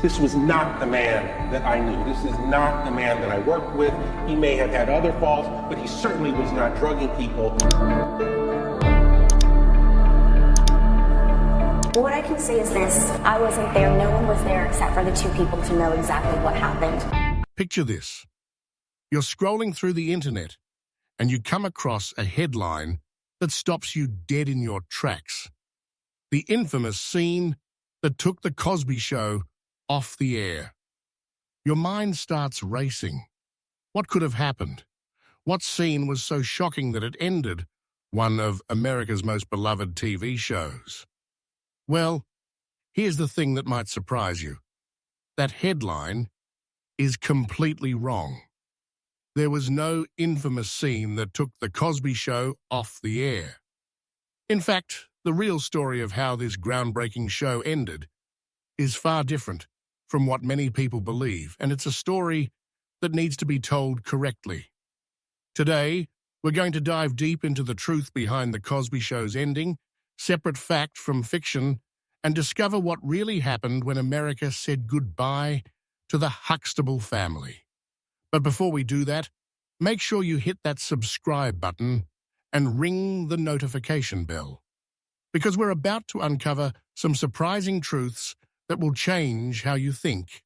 This was not the man that I knew. This is not the man that I worked with. He may have had other faults, but he certainly was not drugging people. What I can say is this: I wasn't there, no one was there except for the two people to know exactly what happened. Picture this. You're scrolling through the internet and you come across a headline that stops you dead in your tracks. The infamous scene that took the Cosby Show off the air. Your mind starts racing. What could have happened? What scene was so shocking that it ended one of America's most beloved TV shows? Well, here's the thing that might surprise you. That headline is completely wrong. There was no infamous scene that took the Cosby Show off the air. In fact, the real story of how this groundbreaking show ended is far different from what many people believe, and it's a story that needs to be told correctly. Today, we're going to dive deep into the truth behind the Cosby Show's ending, separate fact from fiction, and discover what really happened when America said goodbye to the Huxtable family. But before we do that, make sure you hit that subscribe button and ring the notification bell, because we're about to uncover some surprising truths that will change how you think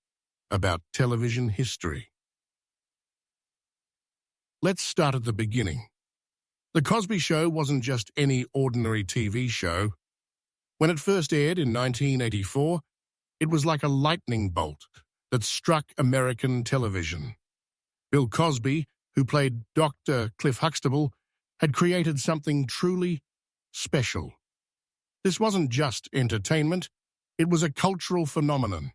about television history. Let's start at the beginning. The Cosby Show wasn't just any ordinary TV show. When it first aired in 1984, it was like a lightning bolt that struck American television. Bill Cosby, who played Dr. Cliff Huxtable, had created something truly special. This wasn't just entertainment, it was a cultural phenomenon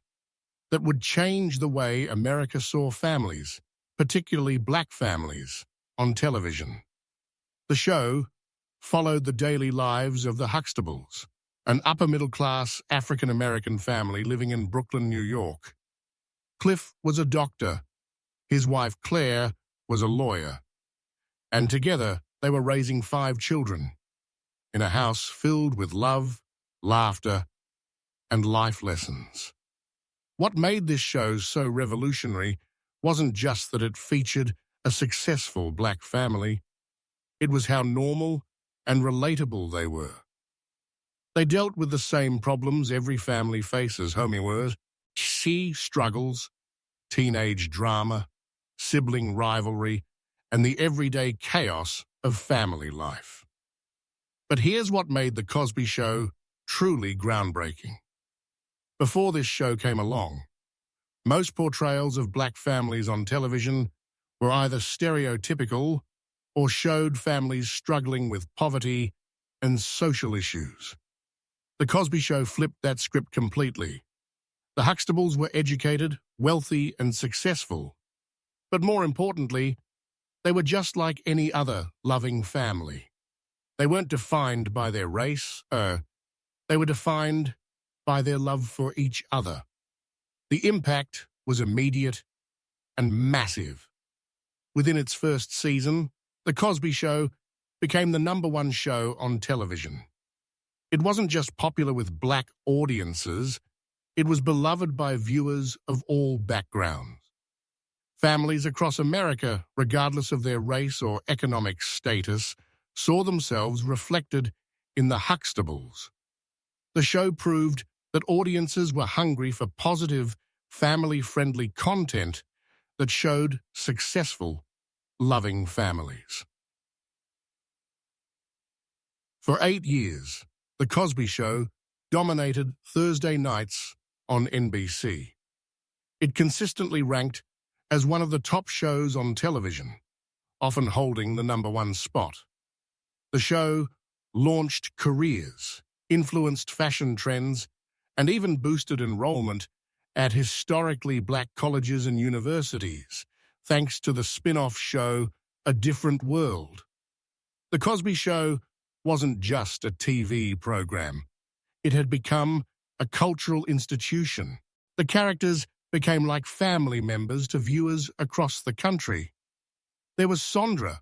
that would change the way America saw families, particularly black families, on television. The show followed the daily lives of the Huxtables, an upper-middle-class African-American family living in Brooklyn, New York. Cliff was a doctor, his wife Claire was a lawyer, and together they were raising 5 children in a house filled with love, laughter, and life lessons. What made this show so revolutionary wasn't just that it featured a successful black family, it was how normal and relatable they were. They dealt with the same problems every family faces: homework, struggles, teenage drama, sibling rivalry, and the everyday chaos of family life. But here's what made The Cosby Show truly groundbreaking. Before this show came along, most portrayals of black families on television were either stereotypical or showed families struggling with poverty and social issues. The Cosby Show flipped that script completely. The Huxtables were educated, wealthy, and successful. But more importantly, they were just like any other loving family. They weren't defined by their race, they were defined by their love for each other. The impact was immediate and massive. Within its first season, The Cosby Show became the #1 show on television. It wasn't just popular with black audiences, it was beloved by viewers of all backgrounds. Families across America, regardless of their race or economic status, saw themselves reflected in the Huxtables. The show proved that audiences were hungry for positive, family-friendly content that showed successful, loving families. For 8 years, The Cosby Show dominated Thursday nights on NBC. It consistently ranked as one of the top shows on television, often holding the #1 spot. The show launched careers, influenced fashion trends, and even boosted enrollment at historically black colleges and universities, thanks to the spin-off show A Different World. The Cosby Show wasn't just a TV program. It had become a cultural institution. The characters became like family members to viewers across the country. There was Sondra,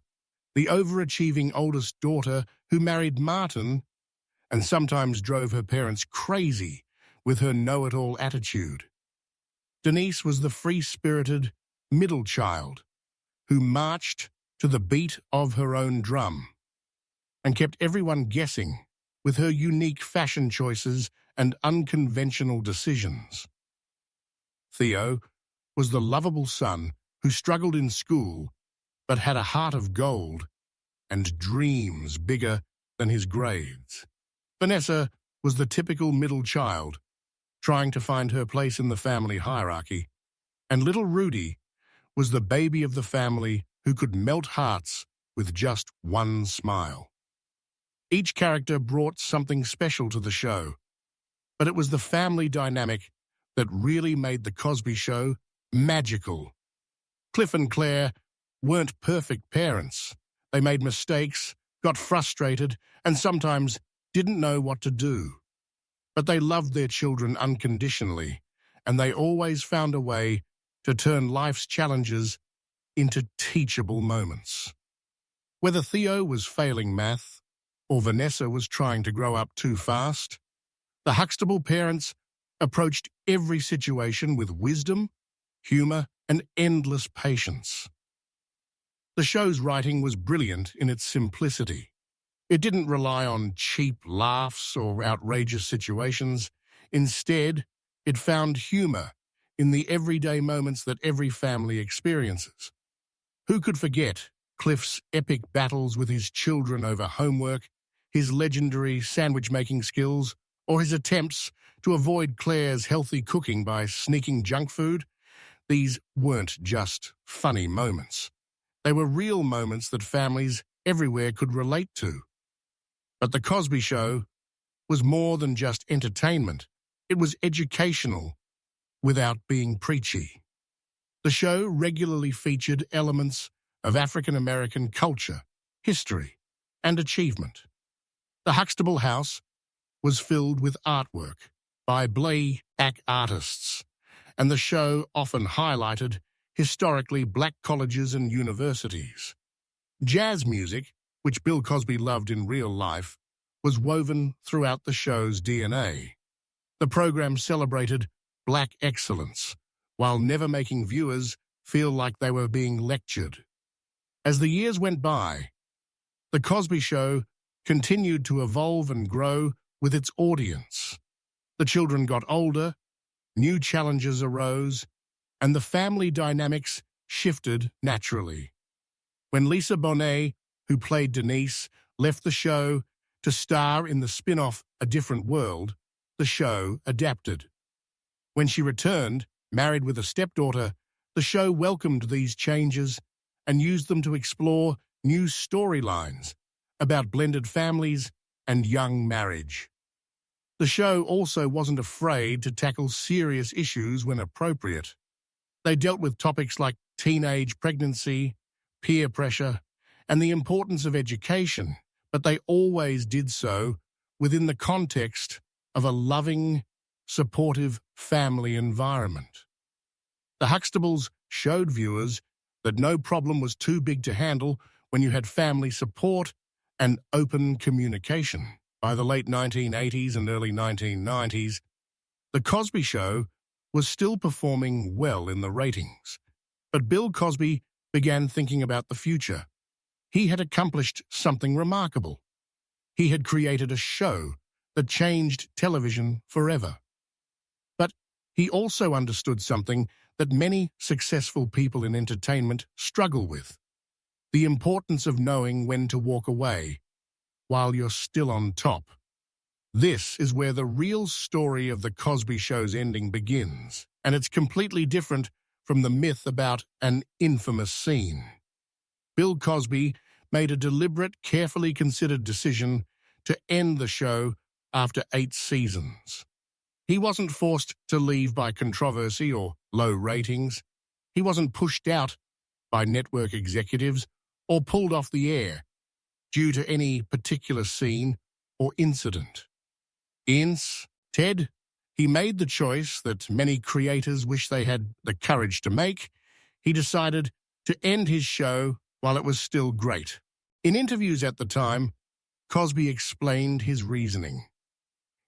the overachieving oldest daughter who married Martin and sometimes drove her parents crazy with her know-it-all attitude. Denise was the free-spirited middle child who marched to the beat of her own drum and kept everyone guessing with her unique fashion choices and unconventional decisions. Theo was the lovable son who struggled in school but had a heart of gold and dreams bigger than his grades. Vanessa was the typical middle child, trying to find her place in the family hierarchy, and little Rudy was the baby of the family who could melt hearts with just one smile. Each character brought something special to the show, but it was the family dynamic that really made The Cosby Show magical. Cliff and Claire weren't perfect parents. They made mistakes, got frustrated, and sometimes didn't know what to do. But they loved their children unconditionally, and they always found a way to turn life's challenges into teachable moments. Whether Theo was failing math or Vanessa was trying to grow up too fast, the Huxtable parents approached every situation with wisdom, humor, and endless patience. The show's writing was brilliant in its simplicity. It didn't rely on cheap laughs or outrageous situations. Instead, it found humor in the everyday moments that every family experiences. Who could forget Cliff's epic battles with his children over homework, his legendary sandwich-making skills, or his attempts to avoid Claire's healthy cooking by sneaking junk food? These weren't just funny moments. They were real moments that families everywhere could relate to. But The Cosby Show was more than just entertainment. It was educational without being preachy. The show regularly featured elements of African American culture, history, and achievement. The Huxtable house was filled with artwork by black artists, and the show often highlighted historically black colleges and universities. Jazz music, which Bill Cosby loved in real life, was woven throughout the show's DNA. The program celebrated black excellence, while never making viewers feel like they were being lectured. As the years went by, The Cosby Show continued to evolve and grow with its audience. The children got older, new challenges arose, and the family dynamics shifted naturally. When Lisa Bonet, who played Denise, left the show to star in the spin-off A Different World, the show adapted. When she returned, married with a stepdaughter, the show welcomed these changes and used them to explore new storylines about blended families and young marriage. The show also wasn't afraid to tackle serious issues when appropriate. They dealt with topics like teenage pregnancy, peer pressure, and the importance of education, but they always did so within the context of a loving, supportive family environment. The Huxtables showed viewers that no problem was too big to handle when you had family support and open communication. By the late 1980s and early 1990s, The Cosby Show was still performing well in the ratings. But Bill Cosby began thinking about the future. He had accomplished something remarkable. He had created a show that changed television forever. But he also understood something that many successful people in entertainment struggle with: the importance of knowing when to walk away while you're still on top. This is where the real story of The Cosby Show's ending begins, and it's completely different from the myth about an infamous scene. Bill Cosby made a deliberate, carefully considered decision to end the show after 8 seasons. He wasn't forced to leave by controversy or low ratings. He wasn't pushed out by network executives or pulled off the air due to any particular scene or incident. Instead, he made the choice that many creators wish they had the courage to make. He decided to end his show while it was still great. In interviews at the time, Cosby explained his reasoning.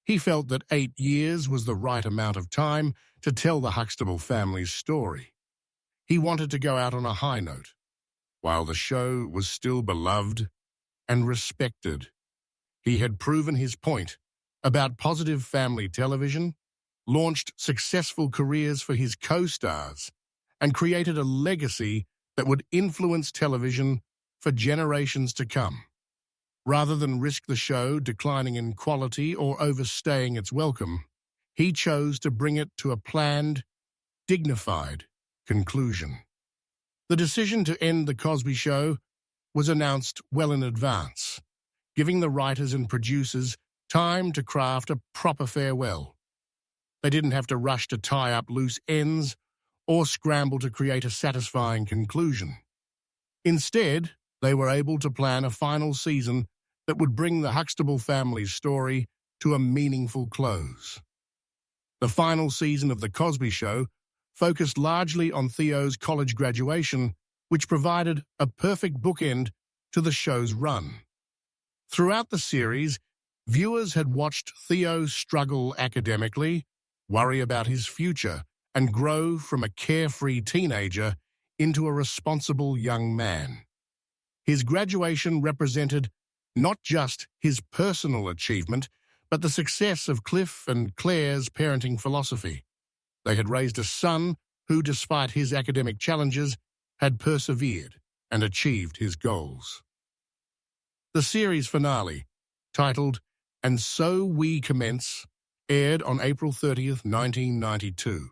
He felt that 8 years was the right amount of time to tell the Huxtable family's story. He wanted to go out on a high note, while the show was still beloved and respected. He had proven his point about positive family television, launched successful careers for his co-stars, and created a legacy that would influence television for generations to come. Rather than risk the show declining in quality or overstaying its welcome, he chose to bring it to a planned, dignified conclusion. The decision to end The Cosby Show was announced well in advance, giving the writers and producers time to craft a proper farewell. They didn't have to rush to tie up loose ends or scramble to create a satisfying conclusion. Instead, they were able to plan a final season that would bring the Huxtable family's story to a meaningful close. The final season of The Cosby Show focused largely on Theo's college graduation, which provided a perfect bookend to the show's run. Throughout the series, viewers had watched Theo struggle academically, worry about his future, and grow from a carefree teenager into a responsible young man. His graduation represented not just his personal achievement, but the success of Cliff and Claire's parenting philosophy. They had raised a son who, despite his academic challenges, had persevered and achieved his goals. The series finale, titled "And So We Commence," aired on April 30th, 1992.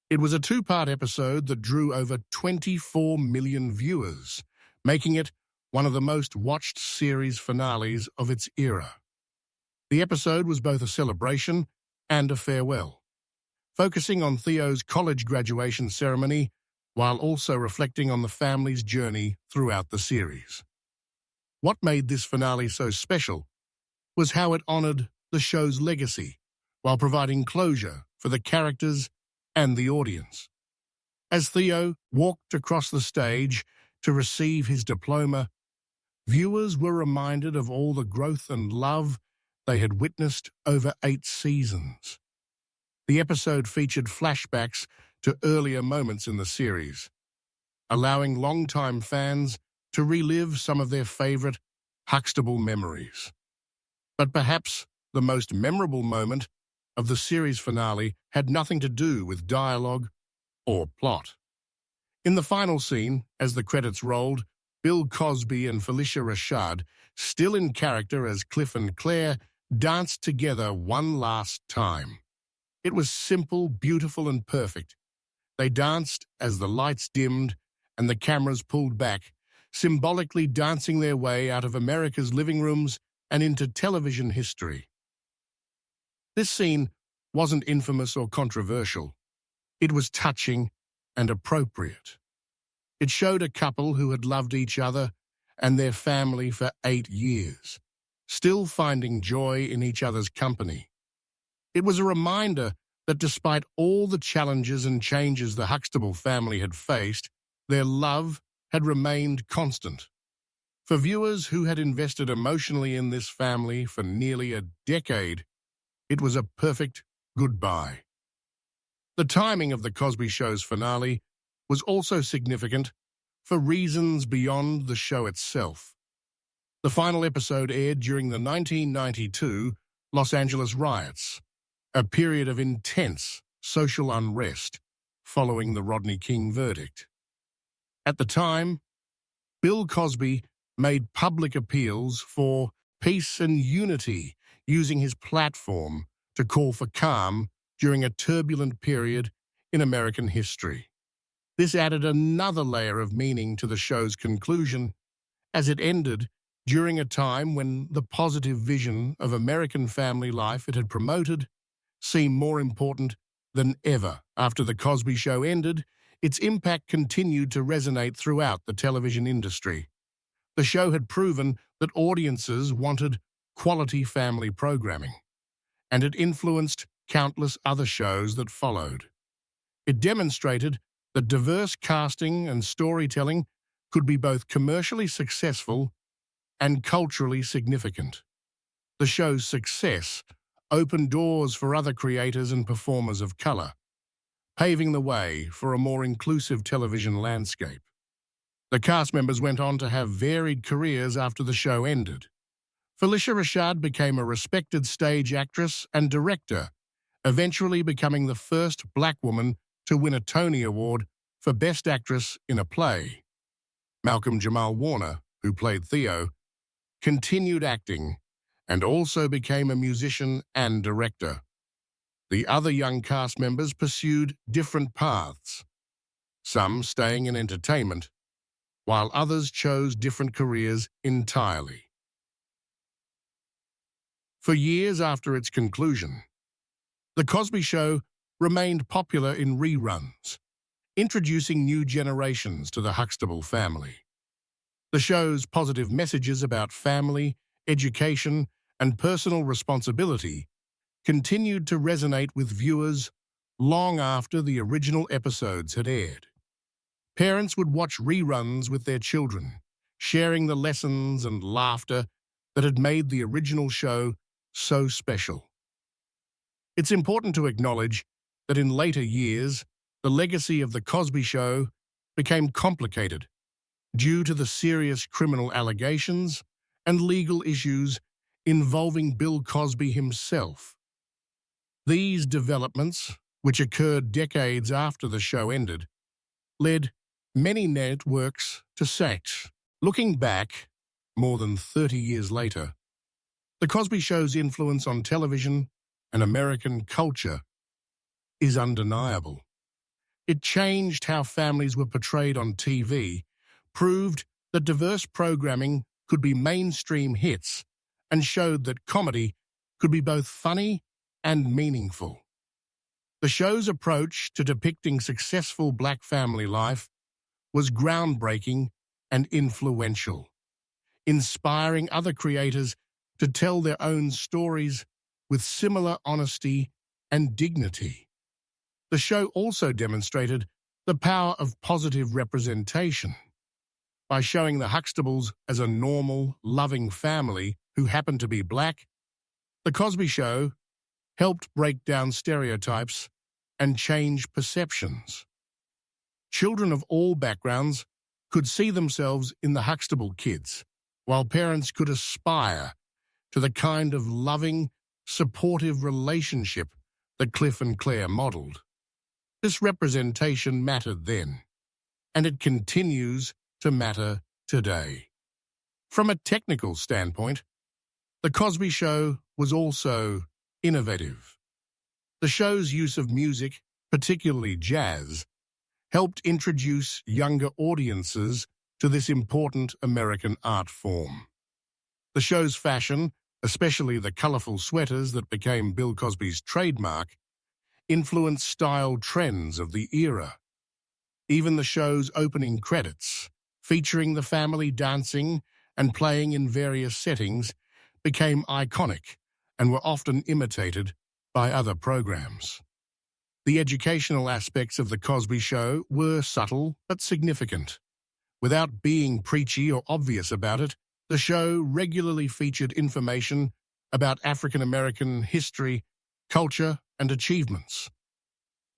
It was a two-part episode that drew over 24 million viewers, making it one of the most watched series finales of its era. The episode was both a celebration and a farewell, focusing on Theo's college graduation ceremony while also reflecting on the family's journey throughout the series. What made this finale so special was how it honored the show's legacy while providing closure for the characters and the audience. As Theo walked across the stage to receive his diploma, viewers were reminded of all the growth and love they had witnessed over 8 seasons. The episode featured flashbacks to earlier moments in the series, allowing longtime fans to relive some of their favorite Huxtable memories. But perhaps the most memorable moment of the series finale had nothing to do with dialogue or plot. In the final scene, as the credits rolled, Bill Cosby and Felicia Rashad, still in character as Cliff and Claire, danced together one last time. It was simple, beautiful, and perfect. They danced as the lights dimmed and the cameras pulled back, symbolically dancing their way out of America's living rooms and into television history. This scene wasn't infamous or controversial. It was touching and appropriate. It showed a couple who had loved each other and their family for 8 years, still finding joy in each other's company. It was a reminder that despite all the challenges and changes the Huxtable family had faced, their love had remained constant. For viewers who had invested emotionally in this family for nearly a decade, it was a perfect goodbye. The timing of The Cosby Show's finale was also significant for reasons beyond the show itself. The final episode aired during the 1992 Los Angeles riots, a period of intense social unrest following the Rodney King verdict. At the time, Bill Cosby made public appeals for peace and unity, using his platform to call for calm during a turbulent period in American history. This added another layer of meaning to the show's conclusion, as it ended during a time when the positive vision of American family life it had promoted seemed more important than ever. After The Cosby Show ended, its impact continued to resonate throughout the television industry. The show had proven that audiences wanted quality family programming, and it influenced countless other shows that followed. It demonstrated that diverse casting and storytelling could be both commercially successful and culturally significant. The show's success opened doors for other creators and performers of color, paving the way for a more inclusive television landscape. The cast members went on to have varied careers after the show ended. Phylicia Rashad became a respected stage actress and director, eventually becoming the first black woman to win a Tony Award for Best Actress in a Play. Malcolm Jamal Warner, who played Theo, continued acting and also became a musician and director. The other young cast members pursued different paths, some staying in entertainment, while others chose different careers entirely. For years after its conclusion, The Cosby Show remained popular in reruns, introducing new generations to the Huxtable family. The show's positive messages about family, education, and personal responsibility continued to resonate with viewers long after the original episodes had aired. Parents would watch reruns with their children, sharing the lessons and laughter that had made the original show so special. It's important to acknowledge that in later years, the legacy of The Cosby Show became complicated due to the serious criminal allegations and legal issues involving Bill Cosby himself. These developments, which occurred decades after the show ended, led many networks to sack. Looking back, more than 30 years later, The Cosby Show's influence on television and American culture is undeniable. It changed how families were portrayed on TV, proved that diverse programming could be mainstream hits, and showed that comedy could be both funny and meaningful. The show's approach to depicting successful black family life was groundbreaking and influential, inspiring other creators to tell their own stories with similar honesty and dignity. The show also demonstrated the power of positive representation. By showing the Huxtables as a normal, loving family who happened to be black, The Cosby Show helped break down stereotypes and change perceptions. Children of all backgrounds could see themselves in the Huxtable kids, while parents could aspire to the kind of loving, supportive relationship that Cliff and Claire modeled. This representation mattered then, and it continues to matter today. From a technical standpoint, The Cosby Show was also innovative. The show's use of music, particularly jazz, helped introduce younger audiences to this important American art form. The show's fashion, especially the colorful sweaters that became Bill Cosby's trademark, influenced style trends of the era. Even the show's opening credits, featuring the family dancing and playing in various settings, became iconic and were often imitated by other programs. The educational aspects of The Cosby Show were subtle but significant. Without being preachy or obvious about it, the show regularly featured information about African American history, culture, and achievements.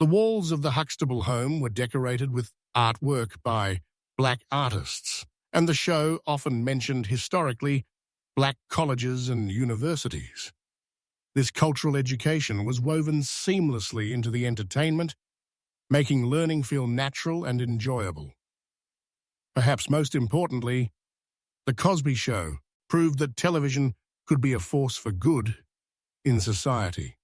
The walls of the Huxtable home were decorated with artwork by black artists, and the show often mentioned historically black colleges and universities. This cultural education was woven seamlessly into the entertainment, making learning feel natural and enjoyable. Perhaps most importantly, The Cosby Show proved that television could be a force for good in society.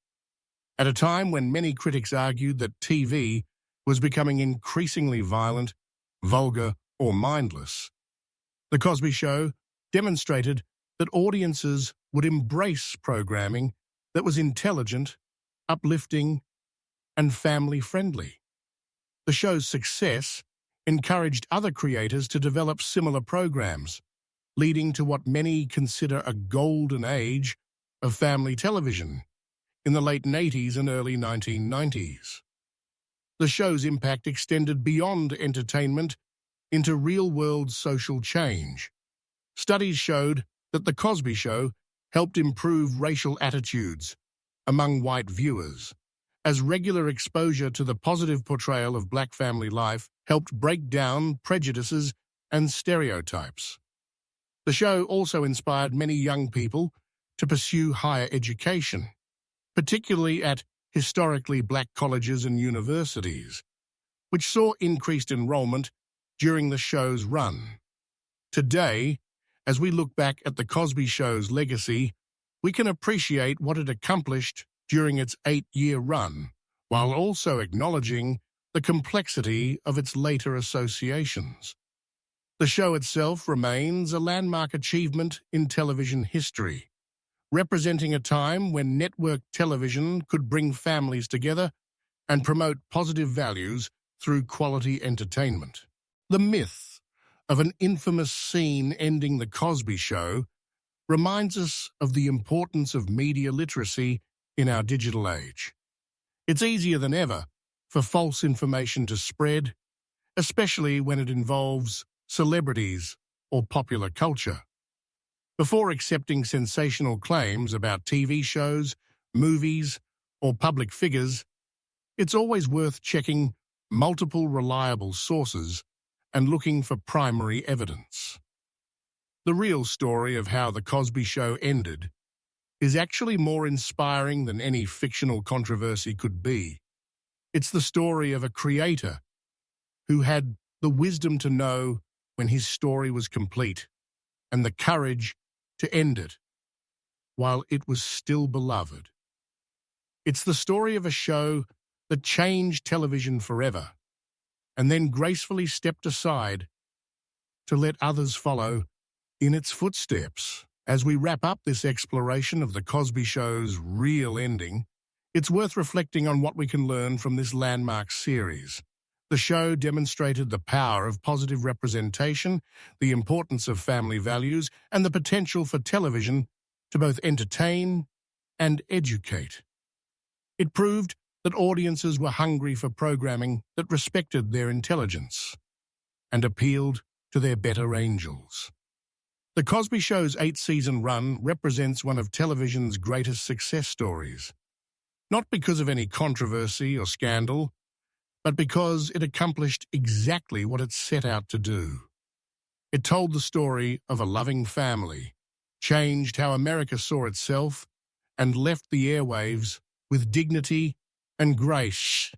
At a time when many critics argued that TV was becoming increasingly violent, vulgar, or mindless, The Cosby Show demonstrated that audiences would embrace programming that was intelligent, uplifting, and family-friendly. The show's success encouraged other creators to develop similar programs, leading to what many consider a golden age of family television in the late 80s and early 1990s. The show's impact extended beyond entertainment into real-world social change. Studies showed that The Cosby Show helped improve racial attitudes, among white viewers, as regular exposure to the positive portrayal of black family life helped break down prejudices and stereotypes. The show also inspired many young people to pursue higher education, particularly at historically black colleges and universities, which saw increased enrollment during the show's run. Today, as we look back at The Cosby Show's legacy, we can appreciate what it accomplished during its 8-year run, while also acknowledging the complexity of its later associations. The show itself remains a landmark achievement in television history, representing a time when network television could bring families together and promote positive values through quality entertainment. The myth of an infamous scene ending The Cosby Show reminds us of the importance of media literacy in our digital age. It's easier than ever for false information to spread, especially when it involves celebrities or popular culture. Before accepting sensational claims about TV shows, movies, or public figures, it's always worth checking multiple reliable sources and looking for primary evidence. The real story of how The Cosby Show ended is actually more inspiring than any fictional controversy could be. It's the story of a creator who had the wisdom to know when his story was complete and the courage to end it while it was still beloved. It's the story of a show that changed television forever and then gracefully stepped aside to let others follow in its footsteps. As we wrap up this exploration of The Cosby Show's real ending, it's worth reflecting on what we can learn from this landmark series. The show demonstrated the power of positive representation, the importance of family values, and the potential for television to both entertain and educate. It proved that audiences were hungry for programming that respected their intelligence and appealed to their better angels. The Cosby Show's 8-season run represents one of television's greatest success stories, not because of any controversy or scandal, but because it accomplished exactly what it set out to do. It told the story of a loving family, changed how America saw itself, and left the airwaves with dignity and grace.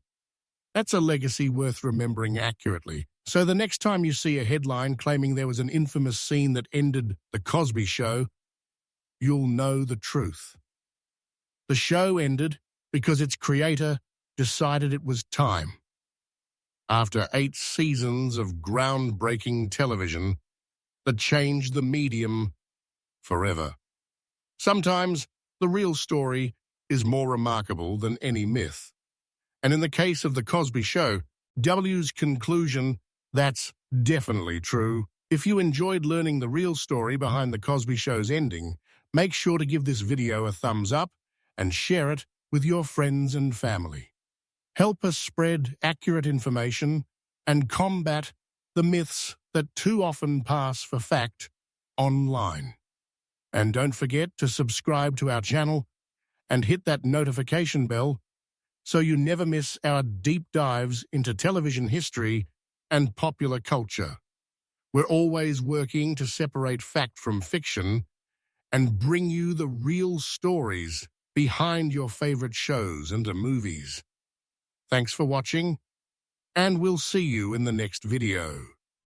That's a legacy worth remembering accurately. So the next time you see a headline claiming there was an infamous scene that ended The Cosby Show, you'll know the truth. The show ended because its creator decided it was time. After 8 seasons of groundbreaking television that changed the medium forever. Sometimes the real story is more remarkable than any myth. And in the case of The Cosby Show, W's conclusion, that's definitely true. If you enjoyed learning the real story behind The Cosby Show's ending, make sure to give this video a thumbs up and share it with your friends and family. Help us spread accurate information and combat the myths that too often pass for fact online. And don't forget to subscribe to our channel and hit that notification bell so you never miss our deep dives into television history and popular culture. We're always working to separate fact from fiction and bring you the real stories behind your favorite shows and movies. Thanks for watching, and we'll see you in the next video.